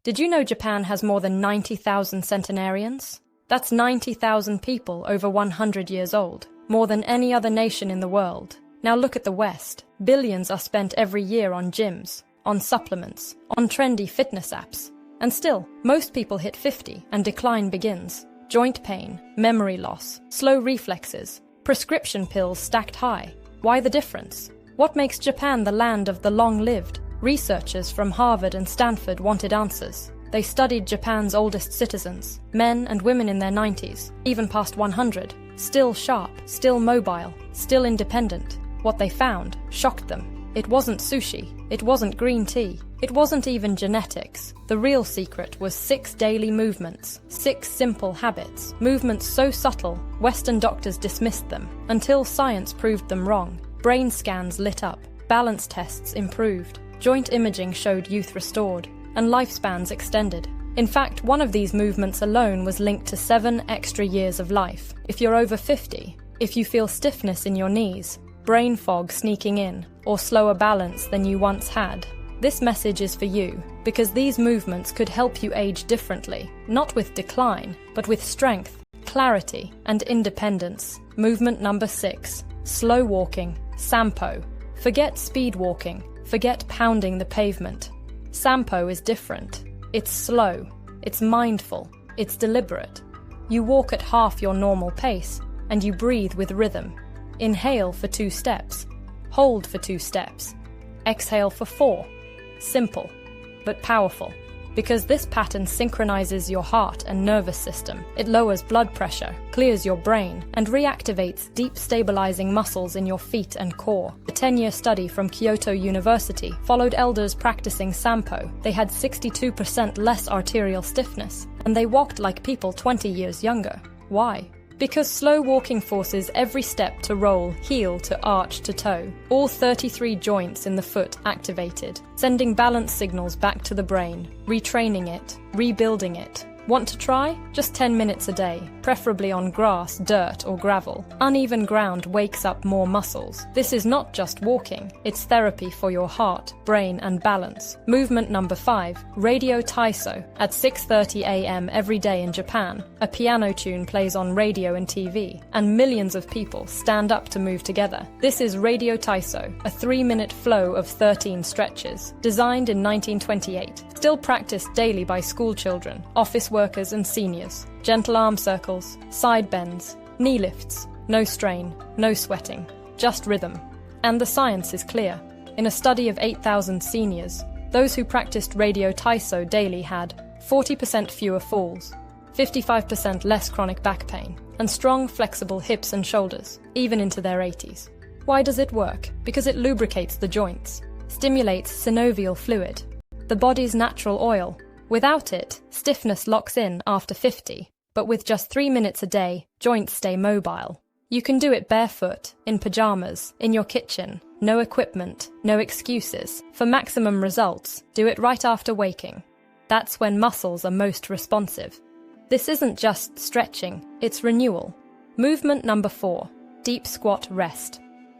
Did you know Japan has more than 90,000 centenarians? That's 90,000 people over 100 years old, more than any other nation in the world. Now look at the West. Billions are spent every year on gyms, on supplements, on trendy fitness apps. And still, most people hit 50 and decline begins. Joint pain, memory loss, slow reflexes, prescription pills stacked high. Why the difference? What makes Japan the land of the long-lived? Researchers from Harvard and Stanford wanted answers. They studied Japan's oldest citizens, men and women in their 90s, even past 100, still sharp, still mobile, still independent. What they found shocked them. It wasn't sushi, it wasn't green tea, it wasn't even genetics. The real secret was 6 daily movements, 6 simple habits, movements so subtle, Western doctors dismissed them, until science proved them wrong. Brain scans lit up, balance tests improved, joint imaging showed youth restored, and lifespans extended. In fact, one of these movements alone was linked to 7 extra years of life. If you're over 50, if you feel stiffness in your knees, brain fog sneaking in, or slower balance than you once had, this message is for you, because these movements could help you age differently, not with decline, but with strength, clarity, and independence. Movement number 6, slow walking, Sampo. Forget speed walking, forget pounding the pavement. Sampo is different. It's slow, it's mindful, it's deliberate. You walk at half your normal pace, and you breathe with rhythm. Inhale for 2 steps, hold for 2 steps, exhale for 4. Simple, but powerful, because this pattern synchronizes your heart and nervous system. It lowers blood pressure, clears your brain, and reactivates deep stabilizing muscles in your feet and core. A 10-year study from Kyoto University followed elders practicing Sampo. They had 62% less arterial stiffness, and they walked like people 20 years younger. Why? Because slow walking forces every step to roll, heel to arch to toe. All 33 joints in the foot activated, sending balance signals back to the brain, retraining it, rebuilding it. Want to try? Just 10 minutes a day, preferably on grass, dirt, or gravel. Uneven ground wakes up more muscles. This is not just walking, it's therapy for your heart, brain, and balance. Movement number 5, Radio Taiso. At 6:30 a.m. every day in Japan, a piano tune plays on radio and TV, and millions of people stand up to move together. This is Radio Taiso, a 3-minute flow of 13 stretches, designed in 1928. Still practiced daily by school children, office workers and seniors. Gentle arm circles, side bends, knee lifts, no strain, no sweating, just rhythm. And the science is clear. In a study of 8,000 seniors, those who practiced Radio Taiso daily had 40% fewer falls, 55% less chronic back pain, and strong, flexible hips and shoulders, even into their 80s. Why does it work? Because it lubricates the joints, stimulates synovial fluid, the body's natural oil. Without it, stiffness locks in after 50, but with just 3 minutes a day, joints stay mobile. You can do it barefoot, in pajamas, in your kitchen, no equipment, no excuses. For maximum results, do it right after waking. That's when muscles are most responsive. This isn't just stretching, it's renewal. Movement number 4, deep squat rest.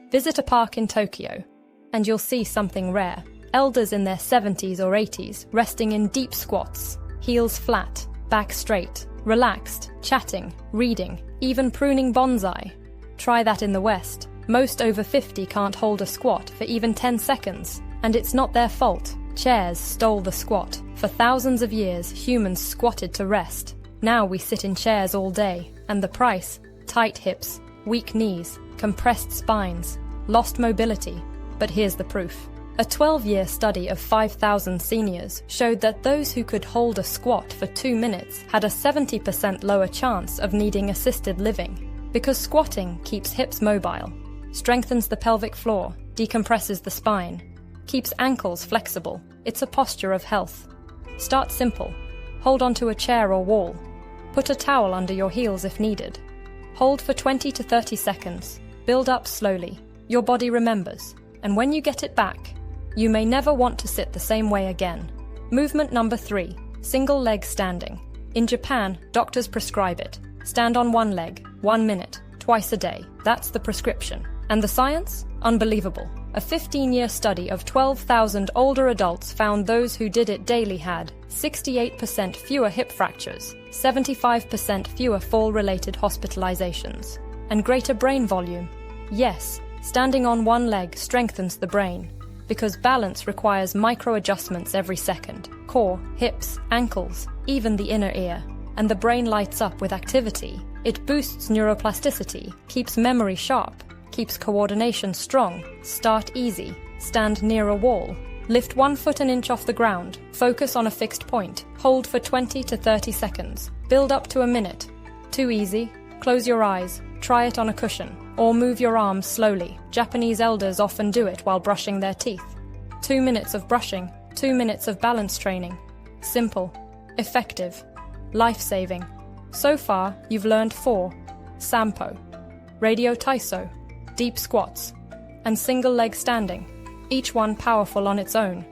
Visit a park in Tokyo, and you'll see something rare. Elders in their 70s or 80s resting in deep squats, heels flat, back straight, relaxed, chatting, reading, even pruning bonsai. Try that in the West. Most over 50 can't hold a squat for even 10 seconds, and it's not their fault. Chairs stole the squat. For thousands of years, humans squatted to rest. Now we sit in chairs all day, and the price? Tight hips, weak knees, compressed spines, lost mobility. But here's the proof. A 12-year study of 5,000 seniors showed that those who could hold a squat for 2 minutes had a 70% lower chance of needing assisted living, because squatting keeps hips mobile, strengthens the pelvic floor, decompresses the spine, keeps ankles flexible. It's a posture of health. Start simple. Hold onto a chair or wall. Put a towel under your heels if needed. Hold for 20 to 30 seconds. Build up slowly. Your body remembers, and when you get it back, you may never want to sit the same way again. Movement number 3, single leg standing. In Japan, doctors prescribe it. Stand on one leg, 1 minute, twice a day. That's the prescription. And the science? Unbelievable. A 15-year study of 12,000 older adults found those who did it daily had 68% fewer hip fractures, 75% fewer fall-related hospitalizations, and greater brain volume. Yes, standing on one leg strengthens the brain, because balance requires micro-adjustments every second. Core, hips, ankles, even the inner ear. And the brain lights up with activity. It boosts neuroplasticity, keeps memory sharp, keeps coordination strong. Start easy. Stand near a wall. Lift 1 foot an inch off the ground. Focus on a fixed point. Hold for 20 to 30 seconds. Build up to a minute. Too easy? Close your eyes. Try it on a cushion. Or move your arms slowly. Japanese elders often do it while brushing their teeth. 2 minutes of brushing. 2 minutes of balance training. Simple. Effective. Life-saving. So far, you've learned 4. Sampo. Radio Taiso. Deep squats, and single leg standing, each one powerful on its own.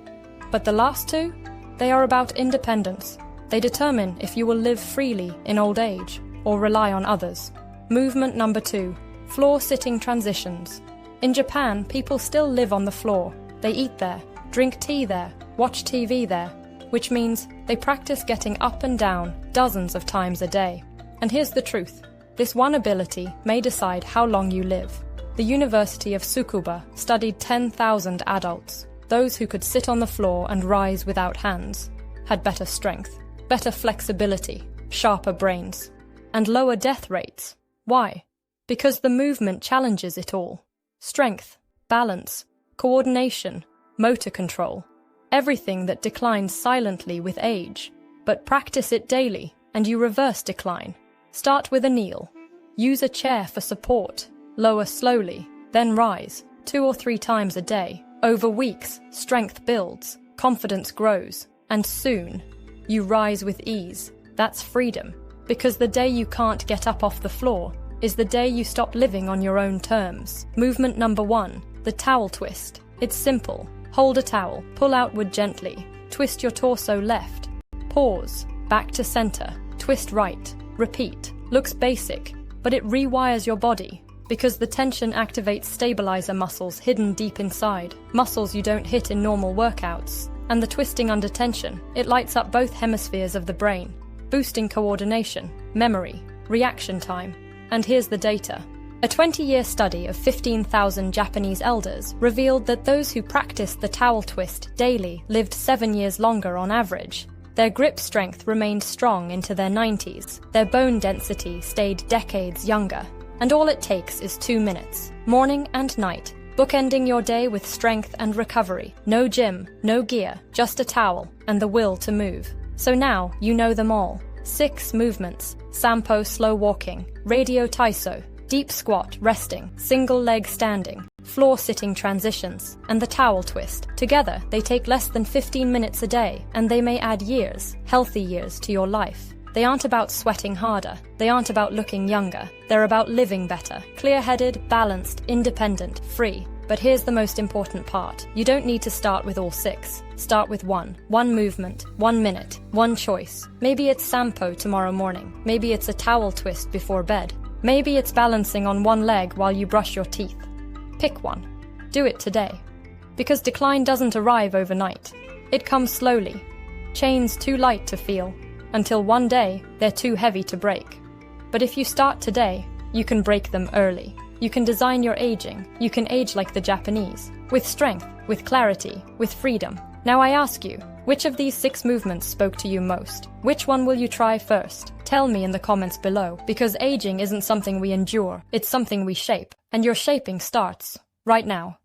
But the last 2? They are about independence. They determine if you will live freely in old age or rely on others. Movement number 2, floor sitting transitions. In Japan, people still live on the floor. They eat there, drink tea there, watch TV there, which means they practice getting up and down dozens of times a day. And here's the truth. This one ability may decide how long you live. The University of Tsukuba studied 10,000 adults. Those who could sit on the floor and rise without hands had better strength, better flexibility, sharper brains, and lower death rates. Why? Because the movement challenges it all. Strength, balance, coordination, motor control. Everything that declines silently with age. But practice it daily, and you reverse decline. Start with a kneel. Use a chair for support. Lower slowly, then rise, 2 or 3 times a day. Over weeks, strength builds, confidence grows, and soon, you rise with ease. That's freedom. Because the day you can't get up off the floor is the day you stop living on your own terms. Movement number 1, the towel twist. It's simple. Hold a towel, pull outward gently, twist your torso left. Pause, back to center, twist right, repeat. Looks basic, but it rewires your body. Because the tension activates stabilizer muscles hidden deep inside, muscles you don't hit in normal workouts. And the twisting under tension, it lights up both hemispheres of the brain, boosting coordination, memory, reaction time. And here's the data. A 20-year study of 15,000 Japanese elders revealed that those who practiced the towel twist daily lived 7 years longer on average. Their grip strength remained strong into their 90s. Their bone density stayed decades younger. And all it takes is 2 minutes, morning and night, bookending your day with strength and recovery. No gym, no gear, just a towel and the will to move. So now you know them all. 6 movements: Sampo slow walking, Radio Taiso, deep squat resting, single leg standing, floor sitting transitions, and the towel twist. Together, they take less than 15 minutes a day, and they may add years, healthy years, to your life. They aren't about sweating harder. They aren't about looking younger. They're about living better. Clear-headed, balanced, independent, free. But here's the most important part. You don't need to start with all 6. Start with 1. 1 movement, 1 minute, 1 choice. Maybe it's Sampo tomorrow morning. Maybe it's a towel twist before bed. Maybe it's balancing on one leg while you brush your teeth. Pick one. Do it today. Because decline doesn't arrive overnight. It comes slowly. Chains too light to feel. Until one day, they're too heavy to break. But if you start today, you can break them early. You can design your aging. You can age like the Japanese. With strength, with clarity, with freedom. Now I ask you, which of these 6 movements spoke to you most? Which one will you try first? Tell me in the comments below, because aging isn't something we endure, it's something we shape. And your shaping starts right now.